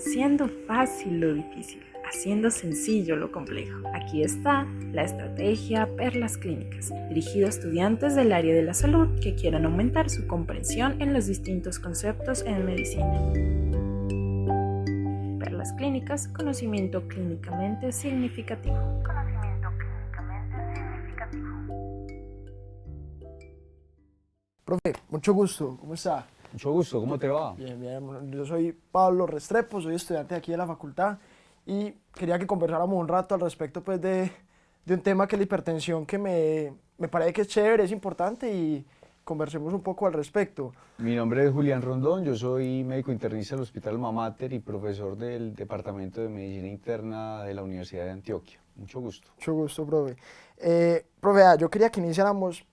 haciendo fácil lo difícil, haciendo sencillo lo complejo. Aquí está la estrategia Perlas Clínicas, dirigido a estudiantes del área de la salud que quieran aumentar su comprensión en los distintos conceptos en medicina. Perlas Clínicas, conocimiento clínicamente significativo. Profe, mucho gusto, ¿cómo está? Mucho gusto, ¿cómo te va? Bien, bien, yo soy Pablo Restrepo, soy estudiante aquí de la facultad y quería que conversáramos un rato al respecto pues de un tema que es la hipertensión que me parece que es chévere, es importante y conversemos un poco al respecto. Mi nombre es Julián Rondón, yo soy médico internista del Hospital Alma Mater y profesor del Departamento de Medicina Interna de la Universidad de Antioquia. Mucho gusto. Mucho gusto, profe. Profe, yo quería que iniciáramos,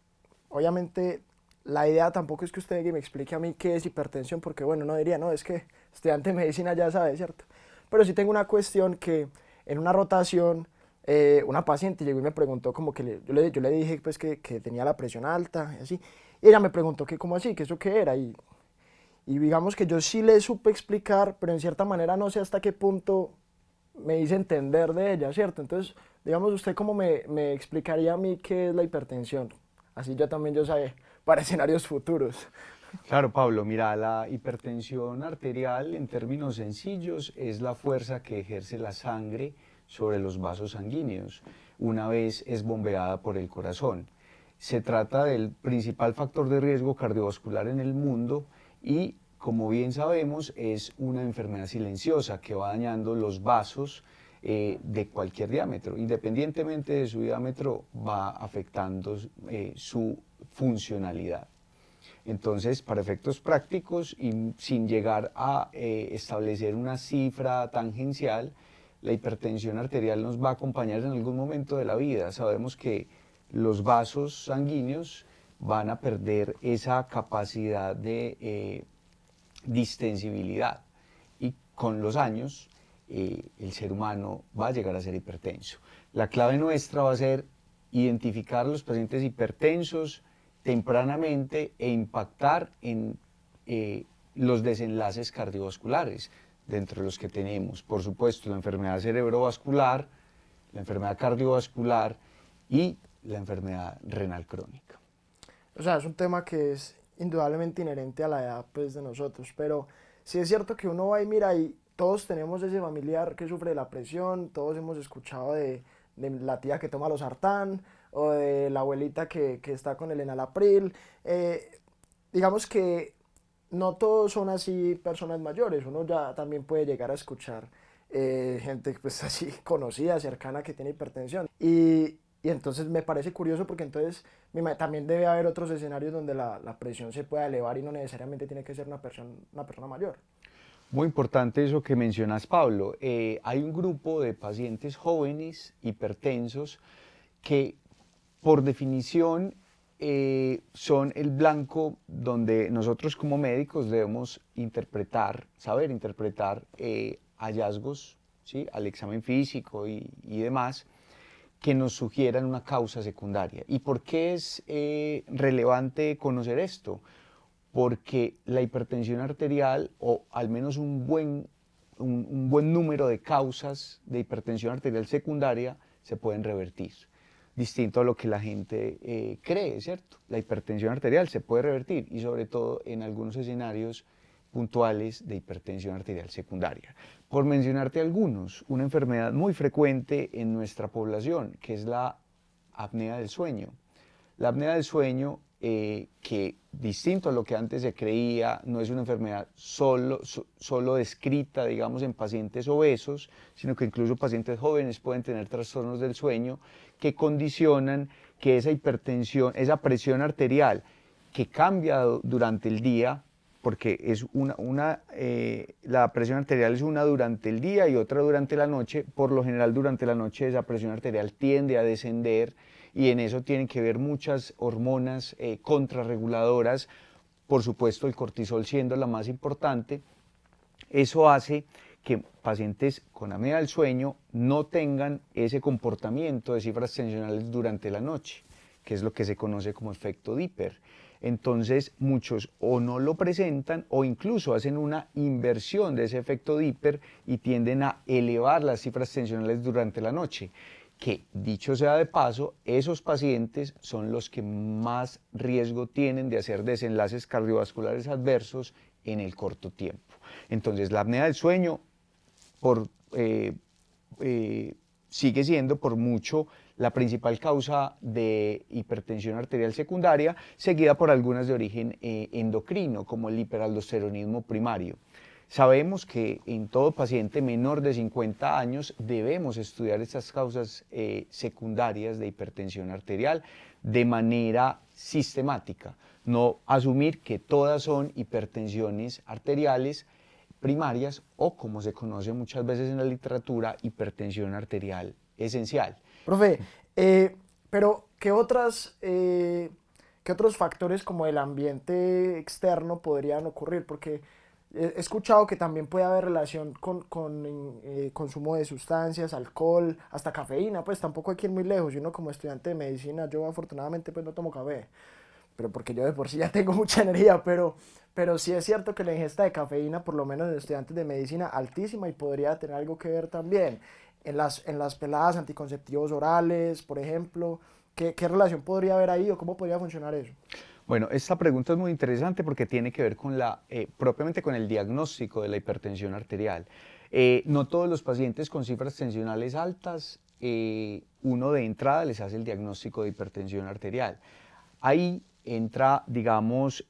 obviamente la idea tampoco es que usted me explique a mí qué es hipertensión, porque bueno, no diría, no, es que estudiante de medicina ya sabe, ¿cierto? Pero sí tengo una cuestión que en una rotación una paciente llegó y me preguntó como que yo le dije pues que tenía la presión alta y así, y ella me preguntó que cómo así, que eso qué era, y digamos que yo sí le supe explicar, pero en cierta manera no sé hasta qué punto me hice entender de ella, ¿cierto? Entonces, digamos, ¿usted cómo me explicaría a mí qué es la hipertensión? Así yo también yo sé, para escenarios futuros. Claro, Pablo, mira, la hipertensión arterial en términos sencillos es la fuerza que ejerce la sangre sobre los vasos sanguíneos una vez es bombeada por el corazón. Se trata del principal factor de riesgo cardiovascular en el mundo y, como bien sabemos, es una enfermedad silenciosa que va dañando los vasos de cualquier diámetro. Independientemente de su diámetro, va afectando su funcionalidad. Entonces, para efectos prácticos y sin llegar a establecer una cifra tangencial, la hipertensión arterial nos va a acompañar en algún momento de la vida. Sabemos que los vasos sanguíneos van a perder esa capacidad de distensibilidad y con los años el ser humano va a llegar a ser hipertenso. La clave nuestra va a ser identificar los pacientes hipertensos tempranamente e impactar en los desenlaces cardiovasculares, dentro de los que tenemos, por supuesto, la enfermedad cerebrovascular, la enfermedad cardiovascular y la enfermedad renal crónica. O sea, es un tema que es indudablemente inherente a la edad pues, de nosotros, pero sí es cierto que uno va y mira y todos tenemos ese familiar que sufre de la presión, todos hemos escuchado de la tía que toma los sartán o de la abuelita que está con el enalapril. Digamos que no todos son así personas mayores, uno ya también puede llegar a escuchar gente pues así conocida, cercana que tiene hipertensión. Y entonces me parece curioso porque entonces también debe haber otros escenarios donde la presión se pueda elevar y no necesariamente tiene que ser una persona mayor. Muy importante eso que mencionas, Pablo. Hay un grupo de pacientes jóvenes hipertensos que por definición son el blanco donde nosotros como médicos debemos saber interpretar hallazgos, ¿sí?, al examen físico y demás, que nos sugieran una causa secundaria. ¿Y por qué es relevante conocer esto? Porque la hipertensión arterial, o al menos un buen número de causas de hipertensión arterial secundaria, se pueden revertir. Distinto a lo que la gente cree, ¿cierto? La hipertensión arterial se puede revertir y sobre todo en algunos escenarios puntuales de hipertensión arterial secundaria. Por mencionarte algunos, una enfermedad muy frecuente en nuestra población, que es la apnea del sueño. La apnea del sueño, que distinto a lo que antes se creía, no es una enfermedad solo descrita, digamos, en pacientes obesos, sino que incluso pacientes jóvenes pueden tener trastornos del sueño que condicionan que esa hipertensión, esa presión arterial que cambia durante el día, porque es la presión arterial es una durante el día y otra durante la noche. Por lo general durante la noche esa presión arterial tiende a descender y en eso tienen que ver muchas hormonas contrarreguladoras, por supuesto el cortisol siendo la más importante. Eso hace que pacientes con apnea del sueño no tengan ese comportamiento de cifras tensionales durante la noche. que es lo que se conoce como efecto Dipper. Entonces muchos o no lo presentan o incluso hacen una inversión de ese efecto Dipper y tienden a elevar las cifras tensionales durante la noche, que dicho sea de paso, esos pacientes son los que más riesgo tienen de hacer desenlaces cardiovasculares adversos en el corto tiempo. Entonces la apnea del sueño sigue siendo por mucho la principal causa de hipertensión arterial secundaria, seguida por algunas de origen endocrino, como el hiperaldosteronismo primario. Sabemos que en todo paciente menor de 50 años debemos estudiar estas causas secundarias de hipertensión arterial de manera sistemática, no asumir que todas son hipertensiones arteriales primarias o, como se conoce muchas veces en la literatura, hipertensión arterial esencial. Profe, pero ¿qué otros factores como el ambiente externo podrían ocurrir? Porque he escuchado que también puede haber relación con consumo de sustancias, alcohol, hasta cafeína, pues tampoco hay que ir muy lejos. Y uno como estudiante de medicina, yo afortunadamente pues no tomo café, pero porque yo de por sí ya tengo mucha energía, pero sí es cierto que la ingesta de cafeína, por lo menos en estudiantes de medicina, altísima y podría tener algo que ver también. En las peladas anticonceptivos orales, por ejemplo, ¿qué relación podría haber ahí o cómo podría funcionar eso? Bueno, esta pregunta es muy interesante porque tiene que ver con propiamente con el diagnóstico de la hipertensión arterial. No todos los pacientes con cifras tensionales altas, uno de entrada les hace el diagnóstico de hipertensión arterial. Ahí entra, digamos,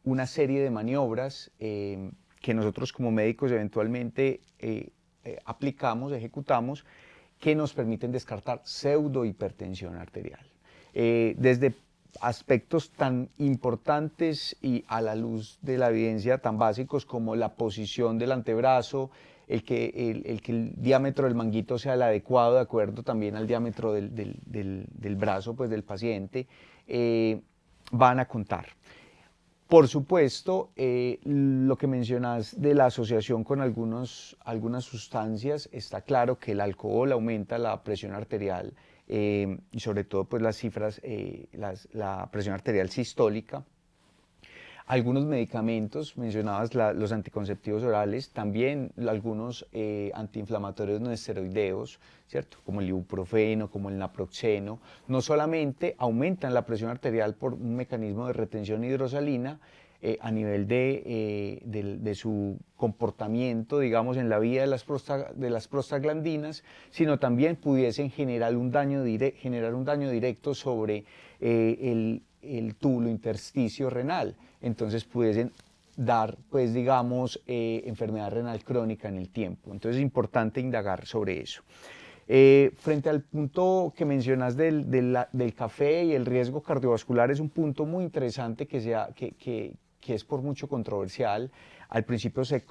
una serie de maniobras que nosotros como médicos eventualmente aplicamos, ejecutamos, que nos permiten descartar pseudohipertensión arterial. Desde aspectos tan importantes y a la luz de la evidencia tan básicos como la posición del antebrazo, el que el diámetro del manguito sea el adecuado de acuerdo también al diámetro del brazo pues, del paciente, van a contar. Por supuesto, lo que mencionas de la asociación con algunas sustancias, está claro que el alcohol aumenta la presión arterial y sobre todo pues, las cifras, la presión arterial sistólica. Algunos medicamentos, mencionabas los anticonceptivos orales, también algunos antiinflamatorios no esteroideos, ¿cierto? Como el ibuprofeno, como el naproxeno, no solamente aumentan la presión arterial por un mecanismo de retención hidrosalina a nivel de su comportamiento, digamos, en la vía de las prostaglandinas, sino también pudiesen generar un daño directo sobre el túbulo intersticio renal. Entonces pudiesen dar, pues digamos, enfermedad renal crónica en el tiempo. Entonces es importante indagar sobre eso. Frente al punto que mencionas del café y el riesgo cardiovascular, es un punto muy interesante que es por mucho controversial. Al principio se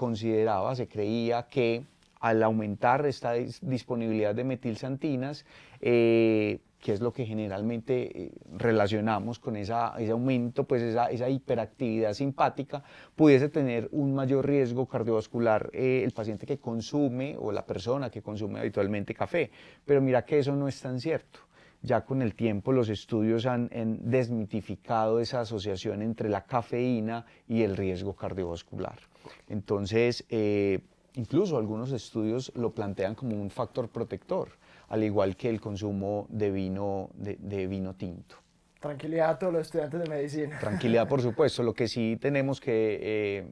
creía que al aumentar esta disponibilidad de metilxantinas, que es lo que generalmente relacionamos con ese aumento, pues esa hiperactividad simpática, pudiese tener un mayor riesgo cardiovascular el paciente que consume o la persona que consume habitualmente café. Pero mira que eso no es tan cierto. Ya con el tiempo los estudios han desmitificado esa asociación entre la cafeína y el riesgo cardiovascular. Entonces, incluso algunos estudios lo plantean como un factor protector, al igual que el consumo de vino tinto. Tranquilidad a todos los estudiantes de medicina. Tranquilidad, por supuesto. Lo que sí tenemos que,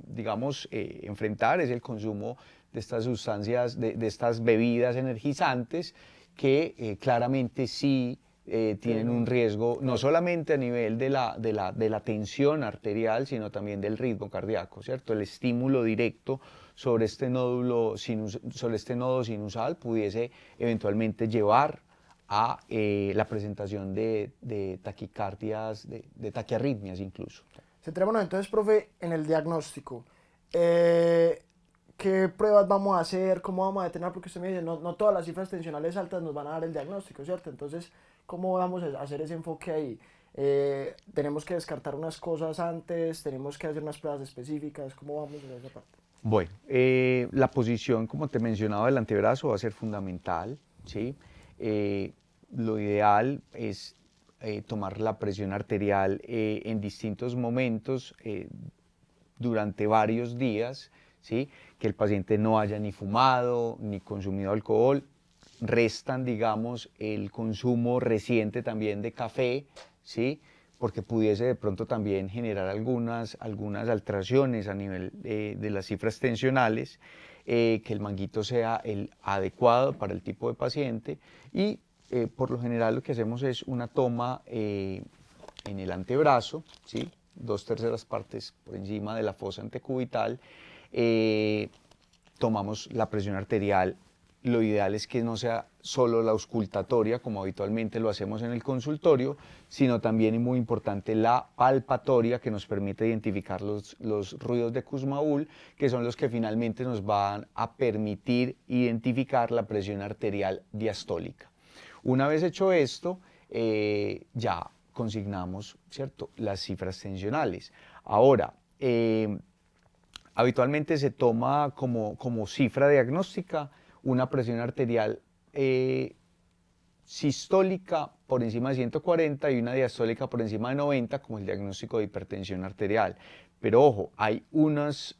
enfrentar es el consumo de estas sustancias, de estas bebidas energizantes que claramente sí tienen un riesgo, no solamente a nivel de la tensión arterial, sino también del ritmo cardíaco, ¿cierto? El estímulo directo sobre este nodo sinusal pudiese eventualmente llevar a la presentación de taquicardias, de taquiarritmias incluso. Centrémonos entonces, profe, en el diagnóstico. ¿Qué pruebas vamos a hacer? ¿Cómo vamos a determinar? Porque usted me dice, no todas las cifras tensionales altas nos van a dar el diagnóstico, ¿cierto? Entonces, ¿cómo vamos a hacer ese enfoque ahí? ¿Tenemos que descartar unas cosas antes? ¿Tenemos que hacer unas pruebas específicas? ¿Cómo vamos en esa parte? Bueno, la posición, como te mencionaba, del antebrazo va a ser fundamental, ¿sí? Lo ideal es tomar la presión arterial en distintos momentos durante varios días, ¿sí? Que el paciente no haya ni fumado ni consumido alcohol. Restan, digamos, el consumo reciente también de café, ¿sí? Porque pudiese de pronto también generar algunas alteraciones a nivel de las cifras tensionales, que el manguito sea el adecuado para el tipo de paciente y por lo general lo que hacemos es una toma en el antebrazo, ¿sí? 2/3 partes por encima de la fosa antecubital, tomamos la presión arterial. Lo ideal es que no sea solo la auscultatoria, como habitualmente lo hacemos en el consultorio, sino también, y muy importante, la palpatoria, que nos permite identificar los ruidos de Kussmaul, que son los que finalmente nos van a permitir identificar la presión arterial diastólica. Una vez hecho esto, ya consignamos, ¿cierto?, las cifras tensionales. Ahora, habitualmente se toma como cifra diagnóstica una presión arterial sistólica por encima de 140 y una diastólica por encima de 90 como el diagnóstico de hipertensión arterial. Pero ojo, hay unos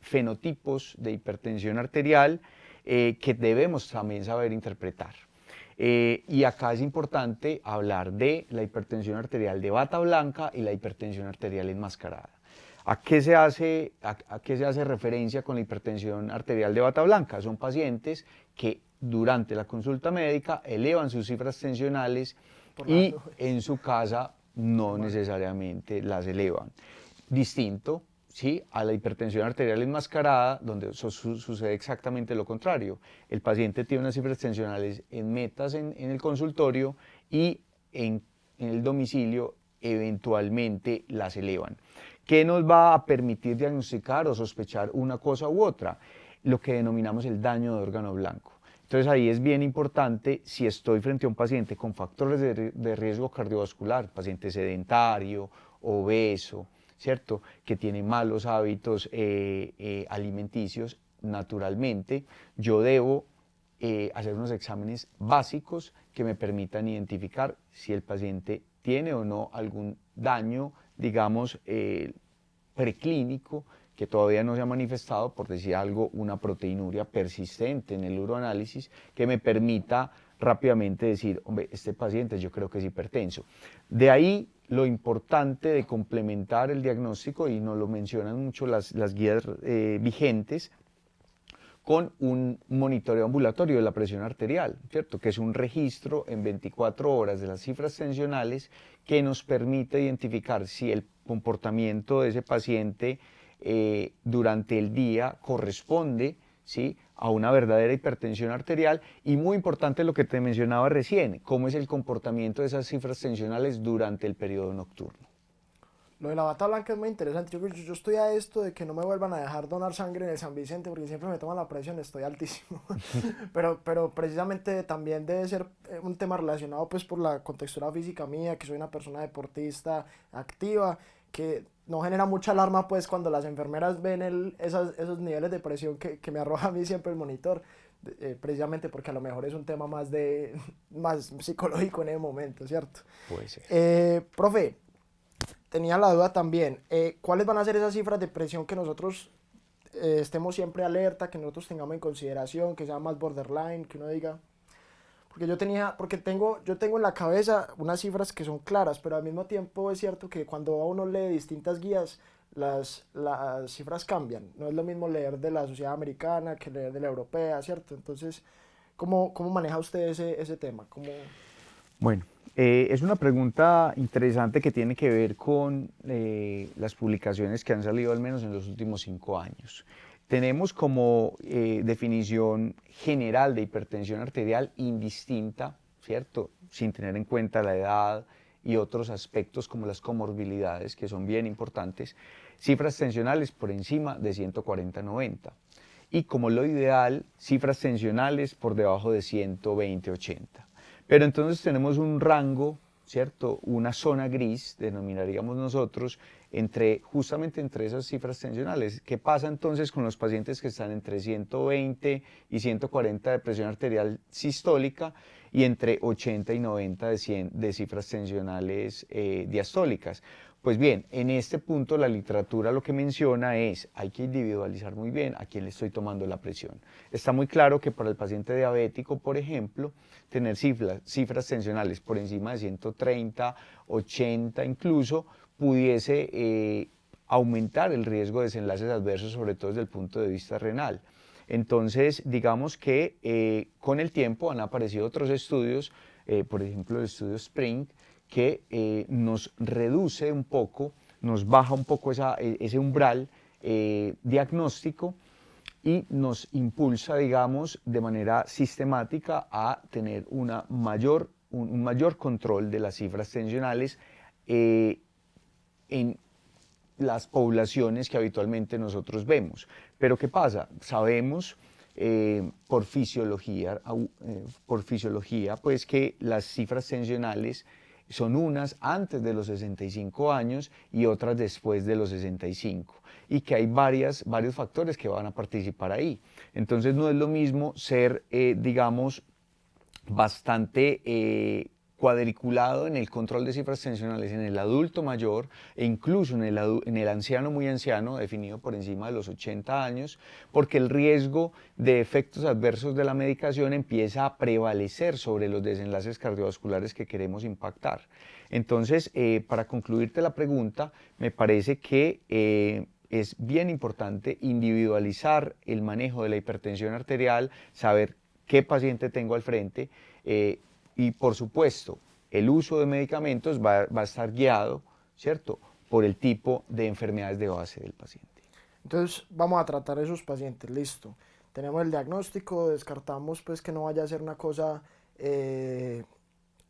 fenotipos de hipertensión arterial que debemos también saber interpretar. Y acá es importante hablar de la hipertensión arterial de bata blanca y la hipertensión arterial enmascarada. ¿A qué se hace referencia con la hipertensión arterial de bata blanca? Son pacientes que durante la consulta médica elevan sus cifras tensionales y en su casa no necesariamente las elevan. Distinto, ¿sí?, a la hipertensión arterial enmascarada, donde sucede exactamente lo contrario. El paciente tiene unas cifras tensionales en metas en el consultorio y en el domicilio eventualmente las elevan. ¿Qué nos va a permitir diagnosticar o sospechar una cosa u otra? Lo que denominamos el daño de órgano blanco. Entonces ahí es bien importante, si estoy frente a un paciente con factores de riesgo cardiovascular, paciente sedentario, obeso, ¿cierto?, que tiene malos hábitos alimenticios, naturalmente yo debo hacer unos exámenes básicos que me permitan identificar si el paciente tiene o no algún daño, digamos, preclínico que todavía no se ha manifestado, por decir algo, una proteinuria persistente en el uroanálisis que me permita rápidamente decir, hombre, este paciente yo creo que es hipertenso. De ahí lo importante de complementar el diagnóstico, y nos lo mencionan mucho las guías vigentes, con un monitoreo ambulatorio de la presión arterial, ¿cierto?, que es un registro en 24 horas de las cifras tensionales que nos permite identificar si el comportamiento de ese paciente durante el día corresponde, ¿sí?, a una verdadera hipertensión arterial, y muy importante lo que te mencionaba recién, cómo es el comportamiento de esas cifras tensionales durante el periodo nocturno. Lo de la bata blanca es muy interesante. Yo estoy a esto de que no me vuelvan a dejar donar sangre en el San Vicente porque siempre me toman la presión, estoy altísimo. pero precisamente también debe ser un tema relacionado pues por la contextura física mía, que soy una persona deportista activa, que no genera mucha alarma pues cuando las enfermeras ven esos niveles de presión que me arroja a mí siempre el monitor, precisamente porque a lo mejor es un tema más psicológico en el momento, ¿cierto? Puede ser. Profe, tenía la duda también, ¿cuáles van a ser esas cifras de presión que nosotros estemos siempre alerta, que nosotros tengamos en consideración, que sea más borderline, que uno diga? Porque yo tengo en la cabeza unas cifras que son claras, pero al mismo tiempo es cierto que cuando uno lee distintas guías, las cifras cambian. No es lo mismo leer de la sociedad americana que leer de la europea, ¿cierto? Entonces, ¿cómo maneja usted ese tema? Bueno, es una pregunta interesante que tiene que ver con las publicaciones que han salido al menos en los últimos 5 años. Tenemos como definición general de hipertensión arterial indistinta, ¿cierto?, sin tener en cuenta la edad y otros aspectos como las comorbilidades, que son bien importantes, cifras tensionales por encima de 140/90. Y como lo ideal, cifras tensionales por debajo de 120/80. Pero entonces tenemos un rango, ¿cierto?, una zona gris, denominaríamos nosotros, justamente entre esas cifras tensionales. ¿Qué pasa entonces con los pacientes que están entre 120 y 140 de presión arterial sistólica? y entre 80 y 90 de cifras tensionales diastólicas. Pues bien, en este punto la literatura lo que menciona es, hay que individualizar muy bien a quién le estoy tomando la presión. Está muy claro que para el paciente diabético, por ejemplo, tener cifras tensionales por encima de 130, 80 incluso, pudiese aumentar el riesgo de desenlaces adversos, sobre todo desde el punto de vista renal. Entonces, digamos que con el tiempo han aparecido otros estudios, por ejemplo el estudio SPRING, que nos reduce un poco, nos baja un poco ese umbral diagnóstico y nos impulsa, digamos, de manera sistemática a tener un mayor control de las cifras tensionales en las poblaciones que habitualmente nosotros vemos. Pero ¿qué pasa? Sabemos por fisiología, pues que las cifras tensionales son unas antes de los 65 años y otras después de los 65, y que hay varios factores que van a participar ahí. Entonces no es lo mismo ser, digamos, bastante cuadriculado en el control de cifras tensionales en el adulto mayor e incluso en el anciano muy anciano, definido por encima de los 80 años, porque el riesgo de efectos adversos de la medicación empieza a prevalecer sobre los desenlaces cardiovasculares que queremos impactar. Entonces, para concluirte la pregunta, me parece que es bien importante individualizar el manejo de la hipertensión arterial, saber qué paciente tengo al frente, y por supuesto el uso de medicamentos va a estar guiado, ¿cierto?, por el tipo de enfermedades de base del paciente. Entonces vamos a tratar a esos pacientes, listo. Tenemos el diagnóstico, descartamos pues que no vaya a ser una cosa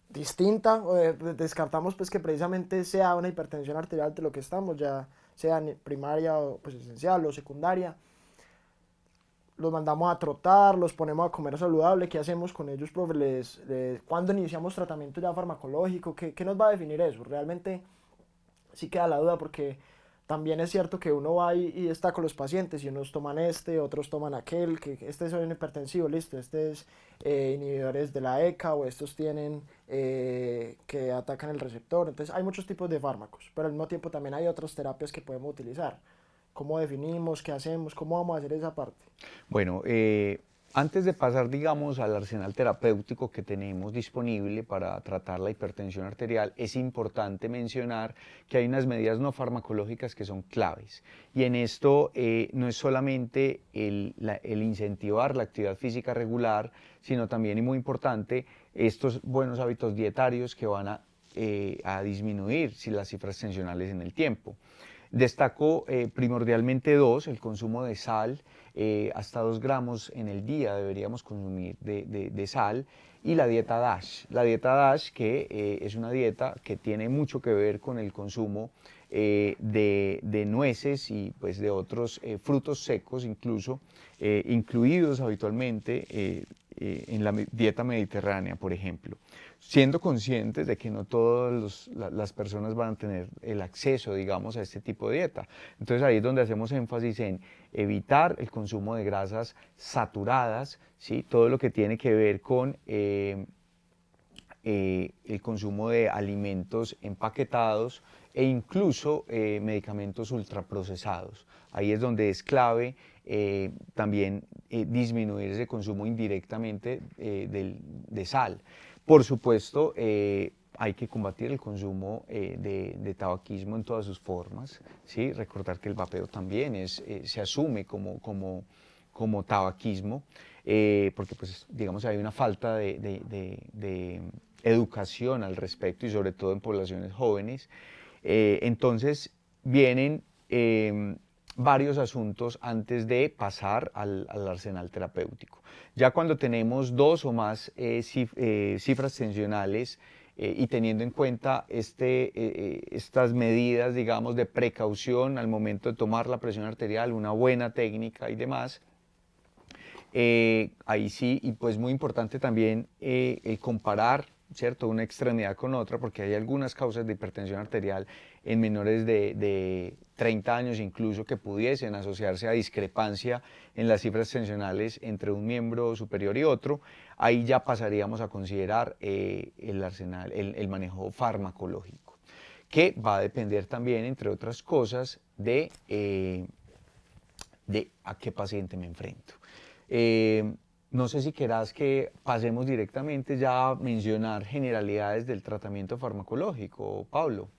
distinta, descartamos pues que precisamente sea una hipertensión arterial de lo que estamos, ya sea primaria o pues esencial o secundaria. Los mandamos a trotar, los ponemos a comer saludable. ¿Qué hacemos con ellos, profe? ¿Cuándo iniciamos tratamiento ya farmacológico? ¿Qué nos va a definir eso? Realmente sí queda la duda, porque también es cierto que uno va y está con los pacientes y unos toman otros toman aquel, que este es un hipertensivo, listo, este es inhibidores de la ECA, o estos tienen que atacan el receptor. Entonces hay muchos tipos de fármacos, pero al mismo tiempo también hay otras terapias que podemos utilizar. ¿Cómo definimos? ¿Qué hacemos? ¿Cómo vamos a hacer esa parte? Bueno, antes de pasar, digamos, al arsenal terapéutico que tenemos disponible para tratar la hipertensión arterial, es importante mencionar que hay unas medidas no farmacológicas que son claves. Y en esto no es solamente el incentivar la actividad física regular, sino también, y muy importante, estos buenos hábitos dietarios que van a disminuir las cifras tensionales en el tiempo. Destaco primordialmente dos: el consumo de sal, hasta 2 gramos en el día deberíamos consumir de sal, y la dieta DASH. La dieta DASH, que es una dieta que tiene mucho que ver con el consumo de nueces y pues de otros frutos secos, incluso incluidos habitualmente en la dieta mediterránea, por ejemplo, siendo conscientes de que no todas las personas van a tener el acceso, digamos, a este tipo de dieta. Entonces ahí es donde hacemos énfasis en evitar el consumo de grasas saturadas, ¿sí?, todo lo que tiene que ver con el consumo de alimentos empaquetados e incluso medicamentos ultraprocesados. Ahí es donde es clave también disminuir ese consumo indirectamente de sal. Por supuesto, hay que combatir el consumo de tabaquismo en todas sus formas, ¿sí? Recordar que el vapeo también se asume como tabaquismo, porque pues, digamos, hay una falta de educación al respecto, y sobre todo en poblaciones jóvenes. Entonces vienen varios asuntos antes de pasar al arsenal terapéutico. Ya cuando tenemos 2 o más cifras tensionales y teniendo en cuenta estas medidas, digamos, de precaución al momento de tomar la presión arterial, una buena técnica y demás, ahí sí, y pues muy importante también comparar, ¿cierto?, una extremidad con otra, porque hay algunas causas de hipertensión arterial en menores de 30 años incluso que pudiesen asociarse a discrepancia en las cifras tensionales entre un miembro superior y otro, ahí ya pasaríamos a considerar el manejo farmacológico, que va a depender también, entre otras cosas, de a qué paciente me enfrento. No sé si querás que pasemos directamente ya a mencionar generalidades del tratamiento farmacológico, Pablo.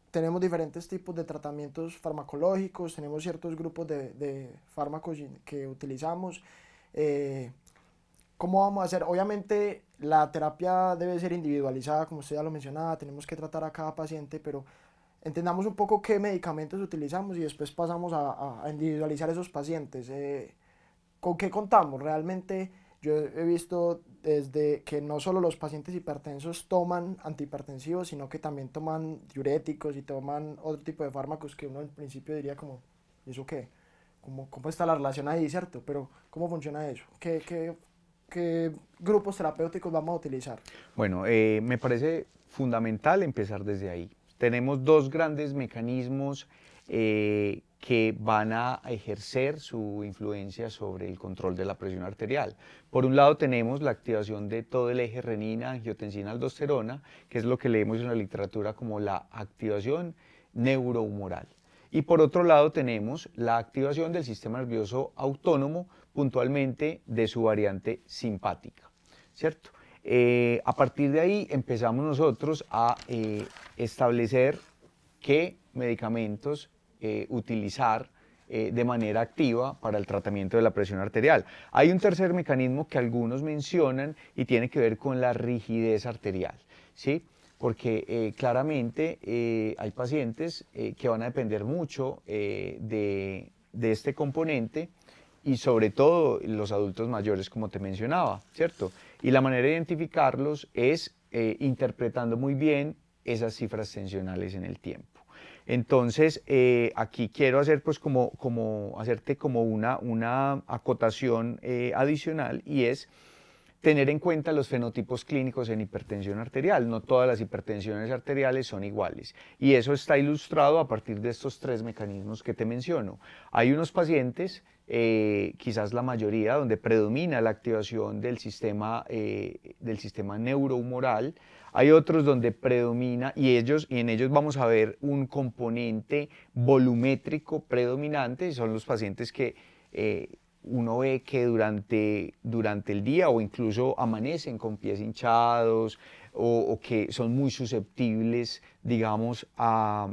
Tenemos diferentes tipos de tratamientos farmacológicos, tenemos ciertos grupos de fármacos que utilizamos. ¿Cómo vamos a hacer? Obviamente la terapia debe ser individualizada, como usted ya lo mencionaba, tenemos que tratar a cada paciente, pero entendamos un poco qué medicamentos utilizamos y después pasamos a individualizar esos pacientes. ¿Con qué contamos? Realmente yo he visto desde que no solo los pacientes hipertensos toman antihipertensivos, sino que también toman diuréticos y toman otro tipo de fármacos que uno al principio diría como, ¿y eso qué? ¿Cómo está la relación ahí, cierto? Pero ¿cómo funciona eso? ¿Qué grupos terapéuticos vamos a utilizar? Bueno, me parece fundamental empezar desde ahí. Tenemos dos grandes mecanismos que van a ejercer su influencia sobre el control de la presión arterial. Por un lado tenemos la activación de todo el eje renina, angiotensina, aldosterona, que es lo que leemos en la literatura como la activación neurohumoral. Y por otro lado tenemos la activación del sistema nervioso autónomo, puntualmente de su variante simpática, ¿cierto? A partir de ahí empezamos nosotros a establecer qué medicamentos utilizar de manera activa para el tratamiento de la presión arterial. Hay un tercer mecanismo que algunos mencionan y tiene que ver con la rigidez arterial, ¿sí? Porque claramente hay pacientes que van a depender mucho de este componente y sobre todo los adultos mayores, como te mencionaba, ¿cierto? Y la manera de identificarlos es interpretando muy bien esas cifras tensionales en el tiempo. Entonces, aquí quiero hacer, pues, hacerte como una acotación adicional, y es tener en cuenta los fenotipos clínicos en hipertensión arterial. No todas las hipertensiones arteriales son iguales, y eso está ilustrado a partir de estos tres mecanismos que te menciono. Hay unos pacientes, quizás la mayoría, donde predomina la activación del sistema neurohumoral. Hay otros donde predomina, y en ellos vamos a ver un componente volumétrico predominante, y son los pacientes que uno ve que durante el día o incluso amanecen con pies hinchados o que son muy susceptibles, digamos, a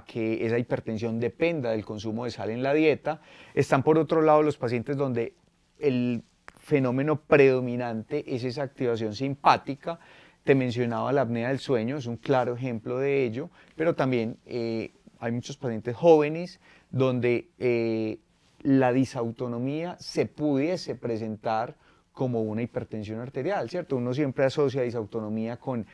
que esa hipertensión dependa del consumo de sal en la dieta. Están por otro lado los pacientes donde el fenómeno predominante es esa activación simpática. Te mencionaba la apnea del sueño, es un claro ejemplo de ello, pero también hay muchos pacientes jóvenes donde la disautonomía se pudiese presentar como una hipertensión arterial, ¿cierto? Uno siempre asocia disautonomía con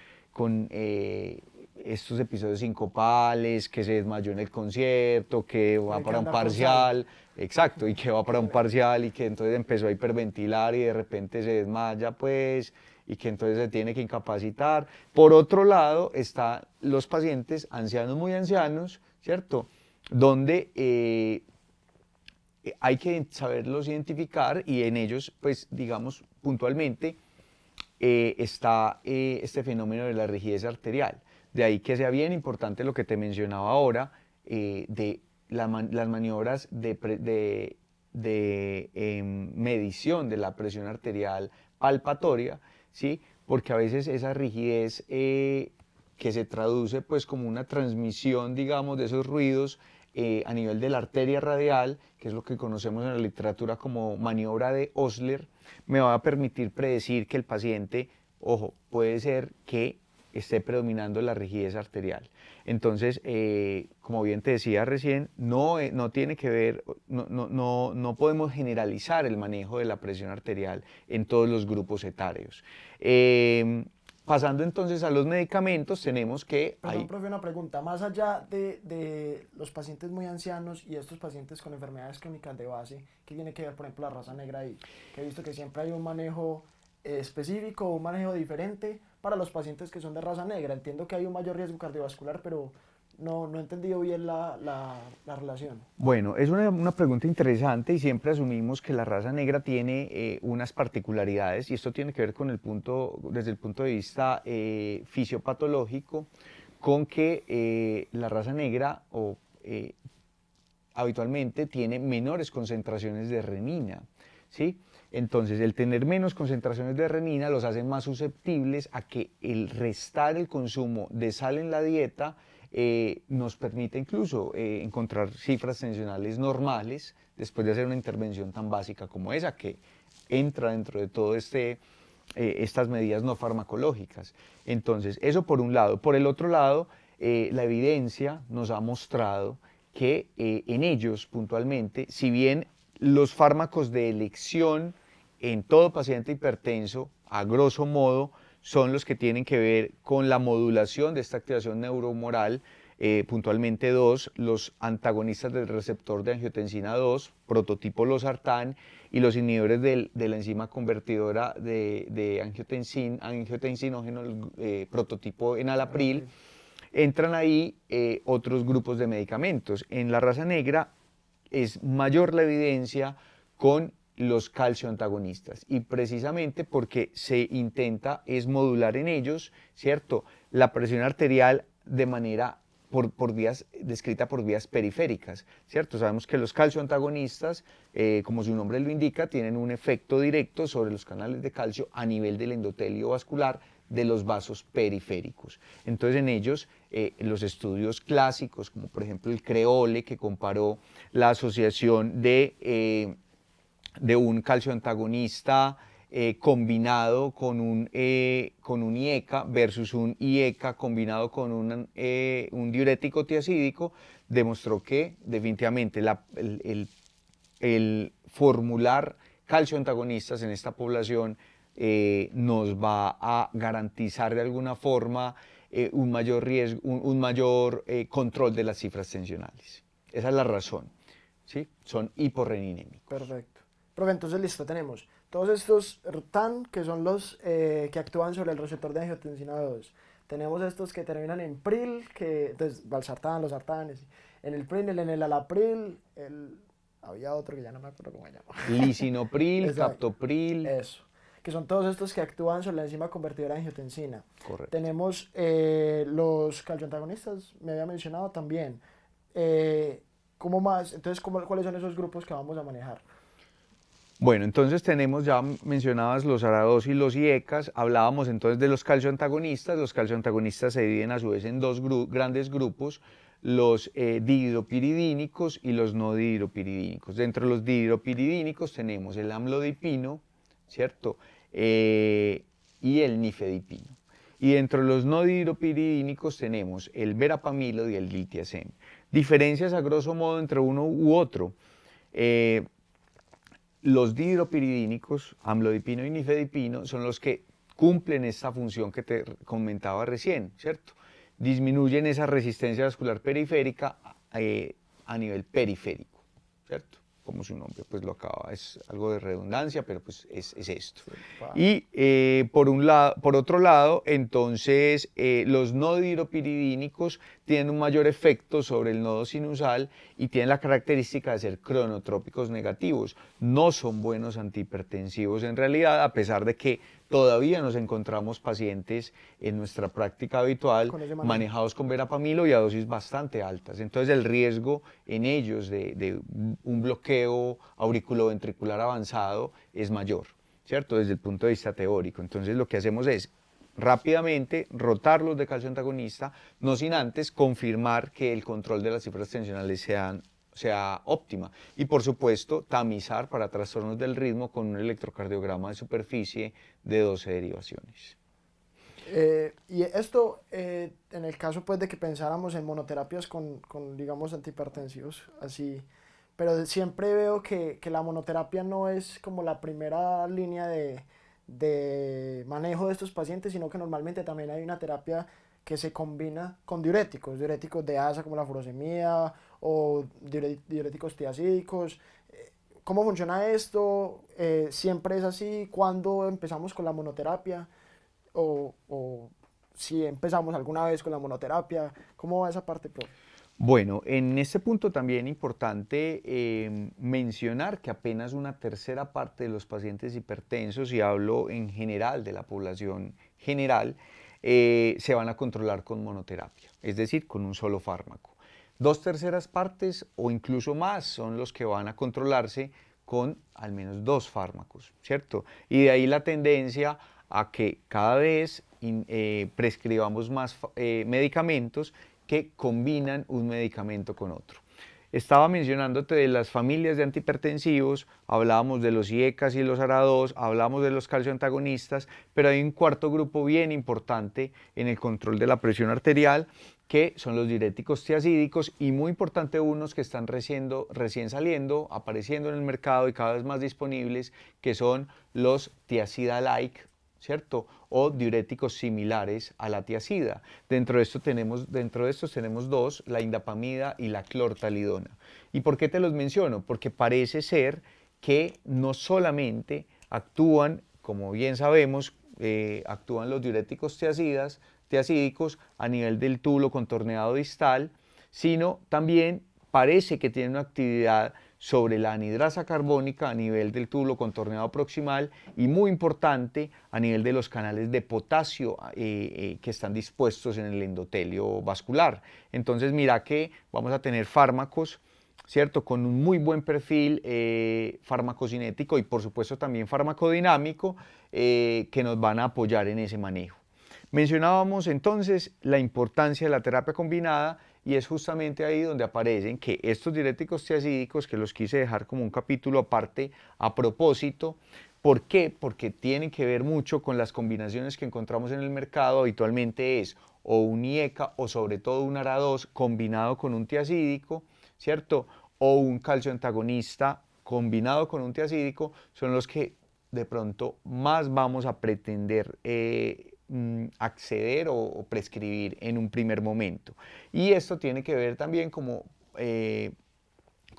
estos episodios sincopales, que se desmayó en el concierto, que va para un parcial, exacto, y que va para un parcial y que entonces empezó a hiperventilar y de repente se desmaya, pues, y que entonces se tiene que incapacitar. Por otro lado, están los pacientes ancianos, muy ancianos, ¿cierto? Donde hay que saberlos identificar, y en ellos, pues, digamos, puntualmente, está este fenómeno de la rigidez arterial. De ahí que sea bien importante lo que te mencionaba ahora, de las maniobras de medición de la presión arterial palpatoria, ¿sí? Porque a veces esa rigidez que se traduce, pues, como una transmisión, digamos, de esos ruidos a nivel de la arteria radial, que es lo que conocemos en la literatura como maniobra de Osler, me va a permitir predecir que el paciente, ojo, puede ser que esté predominando la rigidez arterial. Entonces, como bien te decía recién, no tiene que ver, no podemos generalizar el manejo de la presión arterial en todos los grupos etarios. Pasando entonces a los medicamentos, tenemos que... Perdón, profe, una pregunta. Más allá de los pacientes muy ancianos y estos pacientes con enfermedades crónicas de base, ¿qué tiene que ver, por ejemplo, la raza negra ahí? Que he visto que siempre hay un manejo específico, un manejo diferente para los pacientes que son de raza negra. Entiendo que hay un mayor riesgo cardiovascular, pero no he entendido bien la relación. Bueno, es una pregunta interesante y siempre asumimos que la raza negra tiene unas particularidades y esto tiene que ver con desde el punto de vista fisiopatológico, con que la raza negra habitualmente tiene menores concentraciones de renina, ¿sí? Entonces, el tener menos concentraciones de renina los hace más susceptibles a que el restar el consumo de sal en la dieta nos permite incluso encontrar cifras tensionales normales después de hacer una intervención tan básica como esa, que entra dentro de todo estas medidas no farmacológicas. Entonces, eso por un lado. Por el otro lado, la evidencia nos ha mostrado que en ellos puntualmente, si bien los fármacos de elección en todo paciente hipertenso, a grosso modo, son los que tienen que ver con la modulación de esta activación neurohumoral, puntualmente dos, los antagonistas del receptor de angiotensina 2, prototipo losartán, y los inhibidores de la enzima convertidora de angiotensinógeno, prototipo enalapril. Entran ahí otros grupos de medicamentos. En la raza negra es mayor la evidencia con los calcioantagonistas y precisamente porque se intenta es modular en ellos, ¿cierto?, la presión arterial de manera descrita por vías periféricas, ¿cierto? Sabemos que los calcioantagonistas, como su nombre lo indica, tienen un efecto directo sobre los canales de calcio a nivel del endotelio vascular de los vasos periféricos. Entonces en ellos los estudios clásicos, como por ejemplo el CREOLE, que comparó la asociación de un calcioantagonista combinado con un IECA versus un IECA combinado con un diurético tiacídico, demostró que definitivamente el formular calcioantagonistas en esta población nos va a garantizar de alguna forma un mayor riesgo, un mayor control de las cifras tensionales. Esa es la razón, ¿sí? Son hiporreninémicos. Perfecto. Profe, entonces listo, tenemos todos estos TAN, que son los que actúan sobre el receptor de angiotensina 2. Tenemos estos que terminan en PRIL, entonces valsartán, losartanes, en el PRIL, en el alapril, había otro que ya no me acuerdo cómo se llama. Lisinopril, captopril. Eso, que son todos estos que actúan sobre la enzima convertidora de angiotensina. Correcto. Tenemos los calcioantagonistas, me había mencionado también. ¿Cómo más? Entonces, ¿cuáles son esos grupos que vamos a manejar? Bueno, entonces tenemos, ya mencionabas los ARA2 y los IECAS, hablábamos entonces de los calcioantagonistas se dividen a su vez en dos grandes grupos, los dihidropiridínicos y los no dihidropiridínicos. Dentro de los dihidropiridínicos tenemos el amlodipino, ¿cierto? Y el nifedipino. Y dentro de los no dihidropiridínicos tenemos el verapamilo y el diltiazem. Diferencias a grosso modo entre uno u otro. Los dihidropiridínicos, amlodipino y nifedipino, son los que cumplen esta función que te comentaba recién, ¿cierto? Disminuyen esa resistencia vascular periférica a nivel periférico, ¿cierto? Como su nombre pues lo acaba, es algo de redundancia, pero pues es esto. Y por otro lado, entonces los no dihidropiridínicos tienen un mayor efecto sobre el nodo sinusal y tienen la característica de ser cronotrópicos negativos. No son buenos antihipertensivos en realidad, a pesar de que todavía nos encontramos pacientes en nuestra práctica habitual manejados con verapamilo y a dosis bastante altas. Entonces el riesgo en ellos de un bloqueo auriculoventricular avanzado es mayor, ¿cierto? Desde el punto de vista teórico. Entonces lo que hacemos es rápidamente rotarlos de calcio antagonista, no sin antes confirmar que el control de las cifras tensionales sea óptima y por supuesto tamizar para trastornos del ritmo con un electrocardiograma de superficie de 12 derivaciones. Y esto en el caso pues de que pensáramos en monoterapias con digamos antihipertensivos así, pero siempre veo que la monoterapia no es como la primera línea de manejo de estos pacientes, sino que normalmente también hay una terapia que se combina con diuréticos de ASA como la furosemida o diuréticos tiacídicos. ¿Cómo funciona esto? ¿Siempre es así? ¿Cuándo empezamos con la monoterapia? ¿O si empezamos alguna vez con la monoterapia, ¿cómo va esa parte, profe? Bueno, en este punto también importante mencionar que apenas una tercera parte de los pacientes hipertensos, y hablo en general de la población general, se van a controlar con monoterapia, es decir, con un solo fármaco. Dos terceras partes o incluso más son los que van a controlarse con al menos dos fármacos, ¿cierto? Y de ahí la tendencia a que cada vez prescribamos más medicamentos que combinan un medicamento con otro. Estaba mencionándote de las familias de antihipertensivos, hablábamos de los IECAs y los ARA2, hablábamos de los calcioantagonistas, pero hay un cuarto grupo bien importante en el control de la presión arterial, que son los diuréticos tiazídicos, y muy importante unos que están recién saliendo, apareciendo en el mercado y cada vez más disponibles, que son los tiazida-like, ¿cierto? O diuréticos similares a la tiazida. Dentro de estos tenemos dos, la indapamida y la clortalidona. ¿Y por qué te los menciono? Porque parece ser que no solamente actúan, como bien sabemos, actúan los diuréticos tiazídicos a nivel del túbulo contorneado distal, sino también parece que tienen una actividad sobre la anhidrasa carbónica a nivel del túbulo contorneado proximal y, muy importante, a nivel de los canales de potasio que están dispuestos en el endotelio vascular. Entonces mira que vamos a tener fármacos, ¿cierto?, con un muy buen perfil farmacocinético y por supuesto también farmacodinámico que nos van a apoyar en ese manejo. Mencionábamos entonces la importancia de la terapia combinada, y es justamente ahí donde aparecen que estos diuréticos tiazídicos, que los quise dejar como un capítulo aparte a propósito. ¿Por qué? Porque tienen que ver mucho con las combinaciones que encontramos en el mercado. Habitualmente es o un IECA o sobre todo un ARA2 combinado con un tiazídico, ¿cierto? O un calcioantagonista combinado con un tiazídico, son los que de pronto más vamos a pretender acceder o prescribir en un primer momento. Y esto tiene que ver también como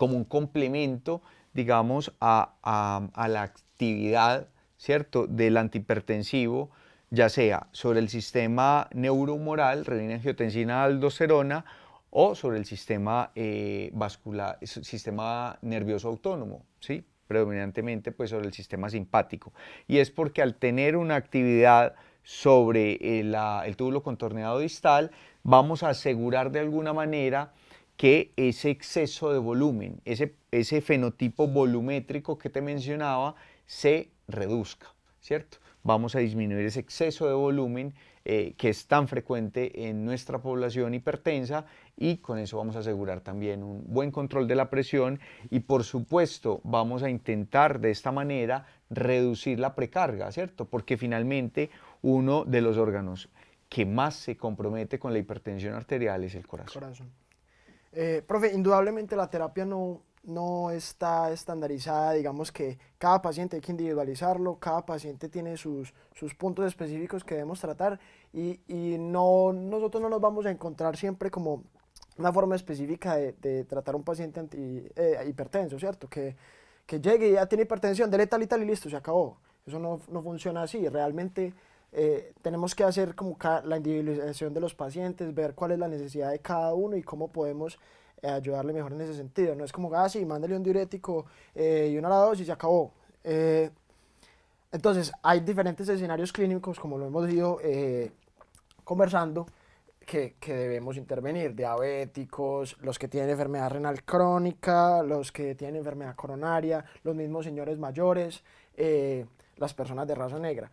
un complemento, digamos, a la actividad, ¿cierto?, del antihipertensivo, ya sea sobre el sistema neurohumoral, renina-angiotensina, aldosterona, o sobre el sistema vascular, sistema nervioso autónomo, ¿sí?, predominantemente pues sobre el sistema simpático. Y es porque al tener una actividad sobre el túbulo contorneado distal, vamos a asegurar de alguna manera que ese exceso de volumen, ese fenotipo volumétrico que te mencionaba, se reduzca, ¿cierto? Vamos a disminuir ese exceso de volumen que es tan frecuente en nuestra población hipertensa, y con eso vamos a asegurar también un buen control de la presión, y por supuesto vamos a intentar de esta manera reducir la precarga, ¿cierto? Porque finalmente uno de los órganos que más se compromete con la hipertensión arterial es el corazón. Profe, indudablemente la terapia no está estandarizada, digamos que cada paciente hay que individualizarlo, cada paciente tiene sus puntos específicos que debemos tratar, y nosotros no nos vamos a encontrar siempre como una forma específica de tratar a un paciente hipertenso, ¿cierto? Que llegue y ya tiene hipertensión, dele tal y tal y listo, se acabó. Eso no funciona así. Realmente tenemos que hacer como la individualización de los pacientes, ver cuál es la necesidad de cada uno y cómo podemos ayudarle mejor en ese sentido. No es como, sí, mándale un diurético y una ARA2 y se acabó. Entonces, hay diferentes escenarios clínicos, como lo hemos ido conversando, que debemos intervenir: diabéticos, los que tienen enfermedad renal crónica, los que tienen enfermedad coronaria, los mismos señores mayores, las personas de raza negra.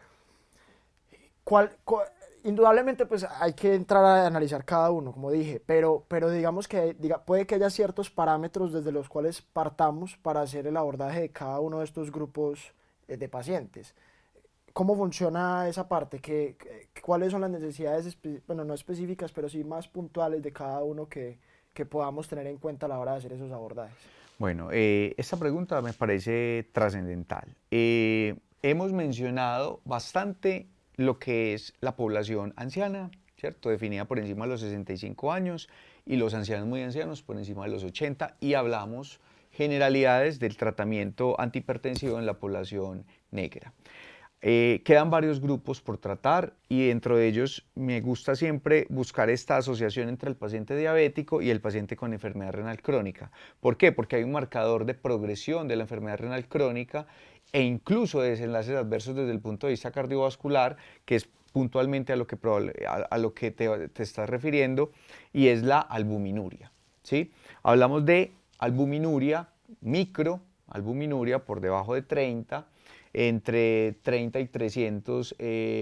Indudablemente pues hay que entrar a analizar cada uno, como dije, pero digamos que puede que haya ciertos parámetros desde los cuales partamos para hacer el abordaje de cada uno de estos grupos de pacientes. ¿Cómo funciona esa parte? ¿Cuáles son las necesidades, bueno, no específicas, pero sí más puntuales de cada uno que podamos tener en cuenta a la hora de hacer esos abordajes? Bueno, esta pregunta me parece trascendental. Hemos mencionado bastante lo que es la población anciana, ¿cierto?, definida por encima de los 65 años, y los ancianos muy ancianos por encima de los 80, y hablamos generalidades del tratamiento antihipertensivo en la población negra. Quedan varios grupos por tratar y dentro de ellos me gusta siempre buscar esta asociación entre el paciente diabético y el paciente con enfermedad renal crónica. ¿Por qué? Porque hay un marcador de progresión de la enfermedad renal crónica e incluso de desenlaces adversos desde el punto de vista cardiovascular, que es puntualmente a lo que te estás refiriendo, y es la albuminuria, ¿sí? Hablamos de albuminuria albuminuria por debajo de 30, entre 30 y 300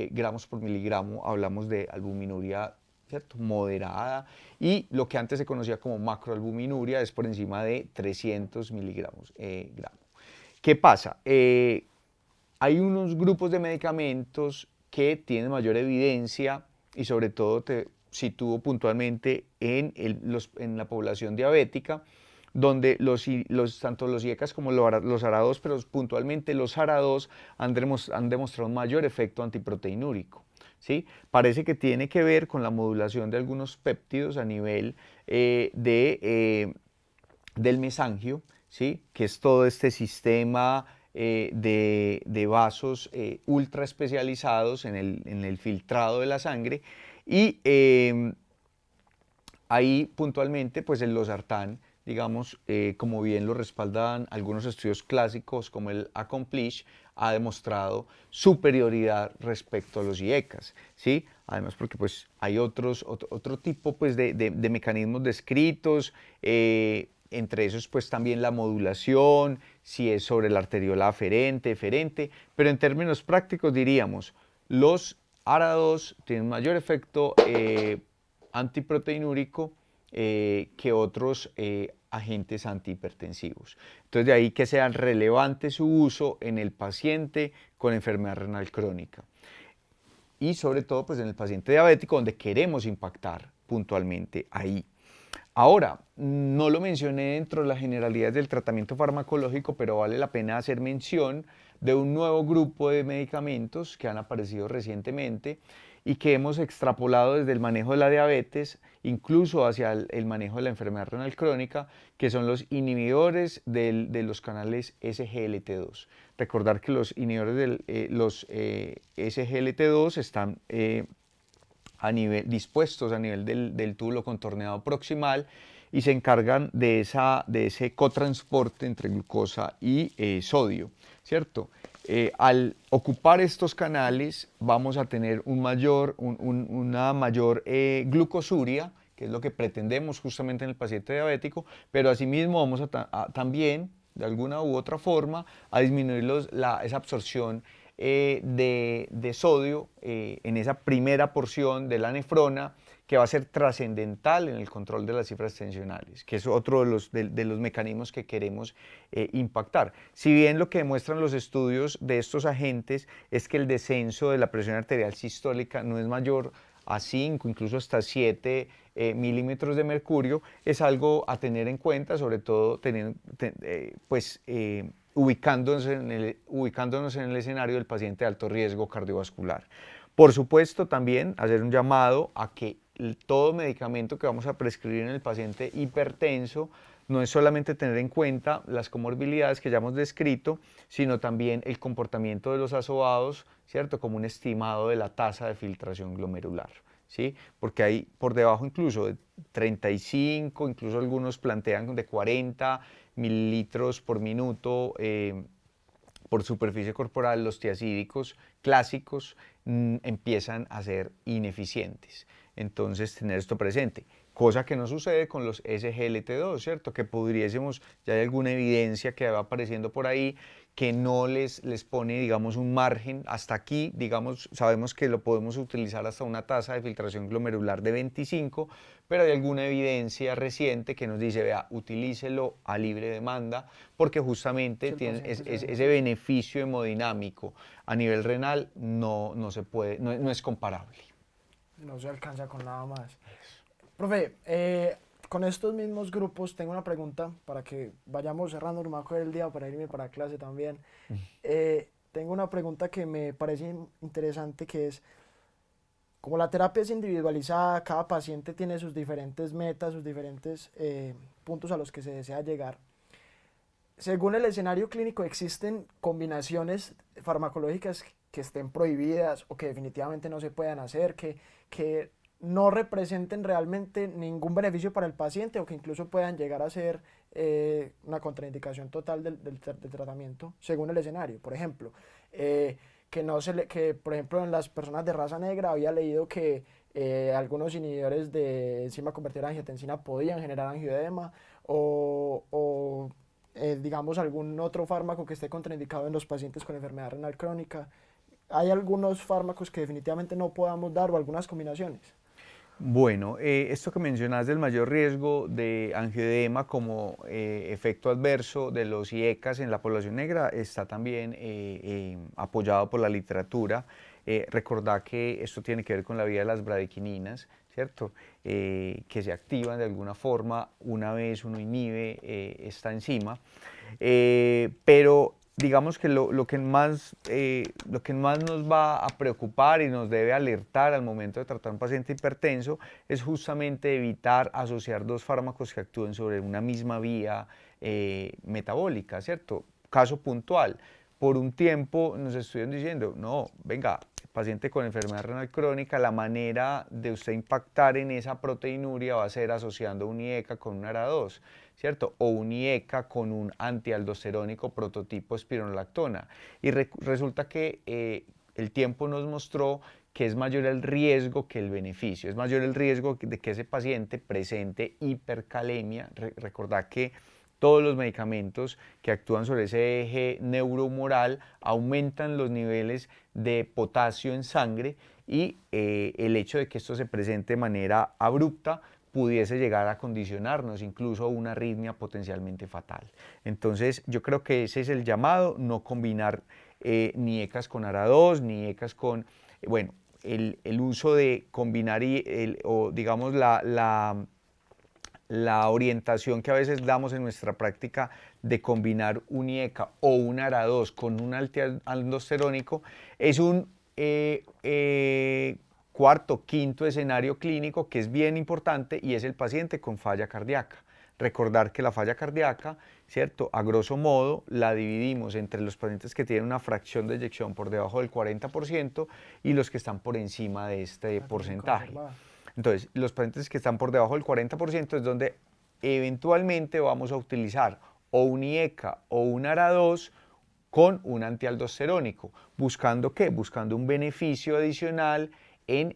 gramos por miligramo, hablamos de albuminuria, ¿cierto?, moderada, y lo que antes se conocía como macroalbuminuria es por encima de 300 miligramos gramo. ¿Qué pasa? Hay unos grupos de medicamentos que tienen mayor evidencia y sobre todo te sitúo puntualmente en la población diabética, donde tanto los IECAS como los ARA2, pero puntualmente los ARA2 han demostrado un mayor efecto antiproteinúrico, ¿sí? Parece que tiene que ver con la modulación de algunos péptidos a nivel del mesangio, ¿sí?, que es todo este sistema de vasos ultra especializados en el filtrado de la sangre, y ahí puntualmente pues el losartán, digamos, como bien lo respaldan algunos estudios clásicos como el ACCOMPLISH, ha demostrado superioridad respecto a los IECAS, ¿sí? Además porque pues hay otro tipo pues de mecanismos descritos, entre esos pues también la modulación, si es sobre la arteriola aferente, eferente, pero en términos prácticos diríamos, los ARA2 tienen mayor efecto antiproteinúrico que otros agentes antihipertensivos. Entonces de ahí que sea relevante su uso en el paciente con enfermedad renal crónica y sobre todo pues en el paciente diabético, donde queremos impactar puntualmente ahí. Ahora, no lo mencioné dentro de las generalidades del tratamiento farmacológico, pero vale la pena hacer mención de un nuevo grupo de medicamentos que han aparecido recientemente y que hemos extrapolado desde el manejo de la diabetes incluso hacia el manejo de la enfermedad renal crónica, que son los inhibidores de los canales SGLT2. Recordar que los inhibidores de SGLT2 están dispuestos a nivel del túbulo contorneado proximal y se encargan de ese cotransporte entre glucosa y sodio, ¿cierto? Al ocupar estos canales vamos a tener una mayor glucosuria, que es lo que pretendemos justamente en el paciente diabético, pero asimismo vamos también, de alguna u otra forma, a disminuir esa absorción de sodio en esa primera porción de la nefrona, que va a ser trascendental en el control de las cifras tensionales, que es otro de los mecanismos que queremos impactar. Si bien lo que demuestran los estudios de estos agentes es que el descenso de la presión arterial sistólica no es mayor a 5, incluso hasta 7 milímetros de mercurio, es algo a tener en cuenta, sobre todo ubicándonos en el escenario del paciente de alto riesgo cardiovascular. Por supuesto, también hacer un llamado a que todo medicamento que vamos a prescribir en el paciente hipertenso no es solamente tener en cuenta las comorbilidades que ya hemos descrito, sino también el comportamiento de los asobados, ¿cierto?, como un estimado de la tasa de filtración glomerular, ¿sí? Porque hay por debajo incluso de 35, incluso algunos plantean de 40 mililitros por minuto por superficie corporal, los tiacídicos clásicos empiezan a ser ineficientes. Entonces, tener esto presente, cosa que no sucede con los SGLT2, ¿cierto? Que pudiésemos, ya hay alguna evidencia que va apareciendo por ahí, que no les pone, digamos, un margen hasta aquí, digamos, sabemos que lo podemos utilizar hasta una tasa de filtración glomerular de 25, pero hay alguna evidencia reciente que nos dice, vea, utilícelo a libre demanda, porque justamente tiene ese beneficio hemodinámico a nivel renal no se puede, no es comparable. No se alcanza con nada más. Profe, con estos mismos grupos tengo una pregunta para que vayamos cerrando, no me acuerdo el día para irme para clase también. Tengo una pregunta que me parece interesante, que es, como la terapia es individualizada, cada paciente tiene sus diferentes metas, sus diferentes puntos a los que se desea llegar. según el escenario clínico, existen combinaciones farmacológicas que estén prohibidas o que definitivamente no se puedan hacer, que no representen realmente ningún beneficio para el paciente o que incluso puedan llegar a ser una contraindicación total del tratamiento según el escenario. Por ejemplo, que por ejemplo en las personas de raza negra había leído que algunos inhibidores de enzima convertida a angiotensina podían generar angioedema o digamos algún otro fármaco que esté contraindicado en los pacientes con enfermedad renal crónica. Hay algunos fármacos que definitivamente no podamos dar o algunas combinaciones. Bueno, esto que mencionas del mayor riesgo de angioedema como efecto adverso de los IECAS en la población negra está también apoyado por la literatura. Recordad que esto tiene que ver con la vía de las bradykininas, ¿cierto? Que se activan de alguna forma una vez uno inhibe esta enzima. Pero digamos que lo que más nos va a preocupar y nos debe alertar al momento de tratar a un paciente hipertenso es justamente evitar asociar dos fármacos que actúen sobre una misma vía metabólica, ¿cierto? Caso puntual, por un tiempo nos estuvieron diciendo, no, venga, paciente con enfermedad renal crónica, la manera de usted impactar en esa proteinuria va a ser asociando un IECA con un ARA2, ¿cierto? O un IECA con un antialdosterónico prototipo espironolactona. Y resulta que el tiempo nos mostró que es mayor el riesgo que el beneficio, es mayor el riesgo de que ese paciente presente hipercalemia. Recordad que todos los medicamentos que actúan sobre ese eje neurohumoral aumentan los niveles de potasio en sangre y el hecho de que esto se presente de manera abrupta pudiese llegar a condicionarnos incluso a una arritmia potencialmente fatal. Entonces yo creo que ese es el llamado, no combinar ni ECAs con ARA2, ni ECAs con, bueno, el uso de combinar o digamos la orientación que a veces damos en nuestra práctica de combinar un IECA o un ARA2 con un antialdosterónico es un cuarto, quinto escenario clínico que es bien importante y es el paciente con falla cardíaca. Recordar que la falla cardíaca, ¿cierto? A grosso modo la dividimos entre los pacientes que tienen una fracción de eyección por debajo del 40% y los que están por encima de este porcentaje. Entonces, los pacientes que están por debajo del 40% es donde eventualmente vamos a utilizar o un IECA o un ARA2 con un antialdosterónico. ¿Buscando qué? Buscando un beneficio adicional en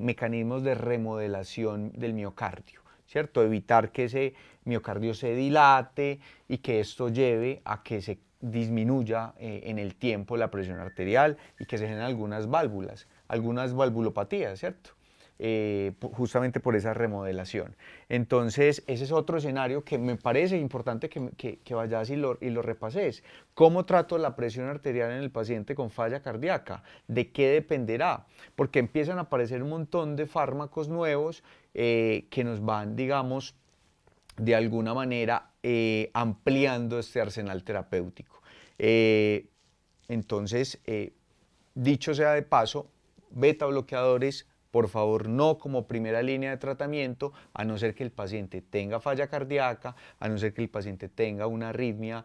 mecanismos de remodelación del miocardio, ¿cierto? Evitar que ese miocardio se dilate y que esto lleve a que se disminuya en el tiempo la presión arterial y que se generen algunas válvulas, algunas valvulopatías, ¿cierto? Justamente por esa remodelación. Entonces, ese es otro escenario que me parece importante que vayas y lo repases. ¿Cómo trato la presión arterial en el paciente con falla cardíaca? ¿De qué dependerá? Porque empiezan a aparecer un montón de fármacos nuevos que nos van, digamos, de alguna manera ampliando este arsenal terapéutico. Entonces, dicho sea de paso, beta bloqueadores, por favor, no como primera línea de tratamiento, a no ser que el paciente tenga falla cardíaca, a no ser que el paciente tenga una arritmia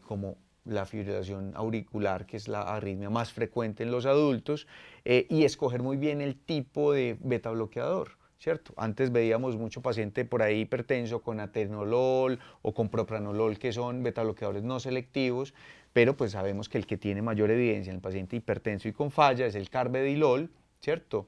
como la fibrilación auricular, que es la arritmia más frecuente en los adultos, y escoger muy bien el tipo de beta bloqueador, ¿cierto? Antes veíamos mucho paciente por ahí hipertenso con atenolol o con propranolol, que son beta bloqueadores no selectivos, pero pues sabemos que el que tiene mayor evidencia en el paciente hipertenso y con falla es el carvedilol, ¿cierto?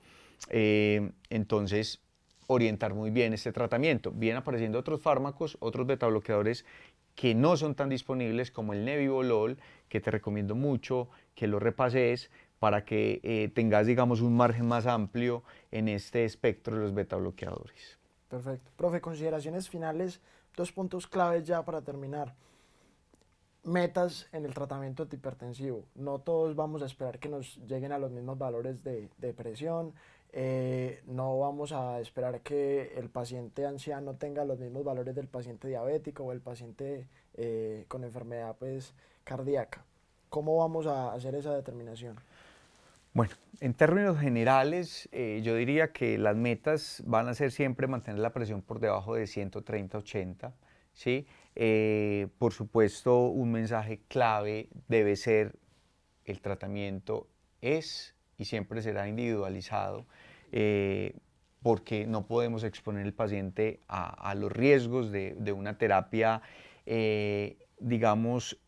Entonces, orientar muy bien este tratamiento. Vienen apareciendo otros fármacos, otros beta bloqueadores que no son tan disponibles como el nebivolol, que te recomiendo mucho que lo repases para que tengas, digamos, un margen más amplio en este espectro de los beta bloqueadores. Perfecto. Profe, consideraciones finales, 2 puntos claves ya para terminar. Metas en el tratamiento antihipertensivo. No todos vamos a esperar que nos lleguen a los mismos valores de presión. No vamos a esperar que el paciente anciano tenga los mismos valores del paciente diabético o el paciente con enfermedad pues, cardíaca. ¿Cómo vamos a hacer esa determinación? Bueno, en términos generales, yo diría que las metas van a ser siempre mantener la presión por debajo de 130-80, ¿sí? Por supuesto, un mensaje clave debe ser: el tratamiento es y siempre será individualizado, porque no podemos exponer al paciente a los riesgos de una terapia, digamos,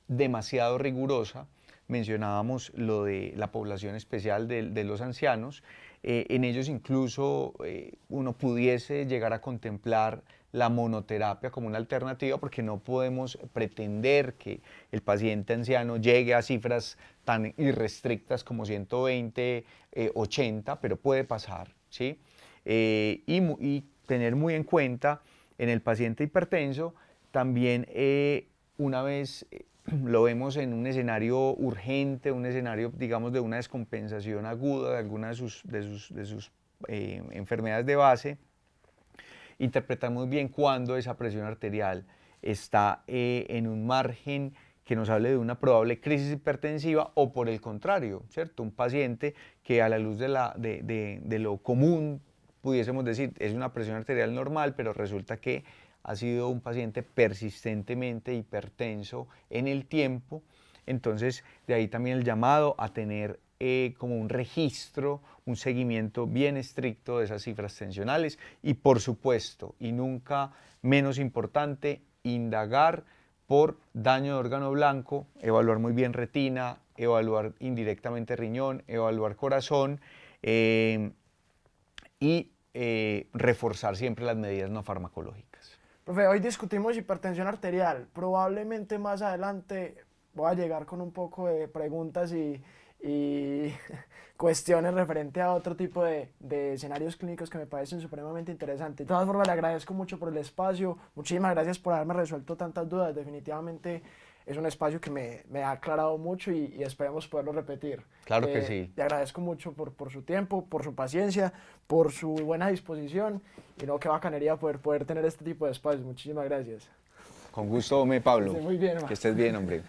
demasiado rigurosa. Mencionábamos lo de la población especial de los ancianos. En ellos incluso uno pudiese llegar a contemplar la monoterapia como una alternativa, porque no podemos pretender que el paciente anciano llegue a cifras tan irrestrictas como 120, 80, pero puede pasar, ¿sí? Y tener muy en cuenta en el paciente hipertenso también, una vez lo vemos en un escenario urgente, un escenario, digamos, de una descompensación aguda de alguna de sus enfermedades de base, interpretar muy bien cuándo esa presión arterial está en un margen que nos hable de una probable crisis hipertensiva, o por el contrario, ¿cierto? Un paciente que, a la luz de lo común, pudiésemos decir, es una presión arterial normal, pero resulta que ha sido un paciente persistentemente hipertenso en el tiempo. Entonces, de ahí también el llamado a tener como un registro, un seguimiento bien estricto de esas cifras tensionales, y por supuesto, y nunca menos importante, indagar por daño de órgano blanco, evaluar muy bien retina, evaluar indirectamente riñón, evaluar corazón, y reforzar siempre las medidas no farmacológicas. Profe, hoy discutimos hipertensión arterial. Probablemente más adelante voy a llegar con un poco de preguntas y cuestiones referente a otro tipo de escenarios clínicos que me parecen supremamente interesantes. De todas formas, le agradezco mucho por el espacio. Muchísimas gracias por haberme resuelto tantas dudas. Definitivamente es un espacio que me ha aclarado mucho y esperemos poderlo repetir. Claro que sí. Le agradezco mucho por su tiempo, por su paciencia, por su buena disposición, y no, qué bacanería poder tener este tipo de espacios. Muchísimas gracias. Con gusto, Pablo. Que esté muy bien, que estés bien, hombre.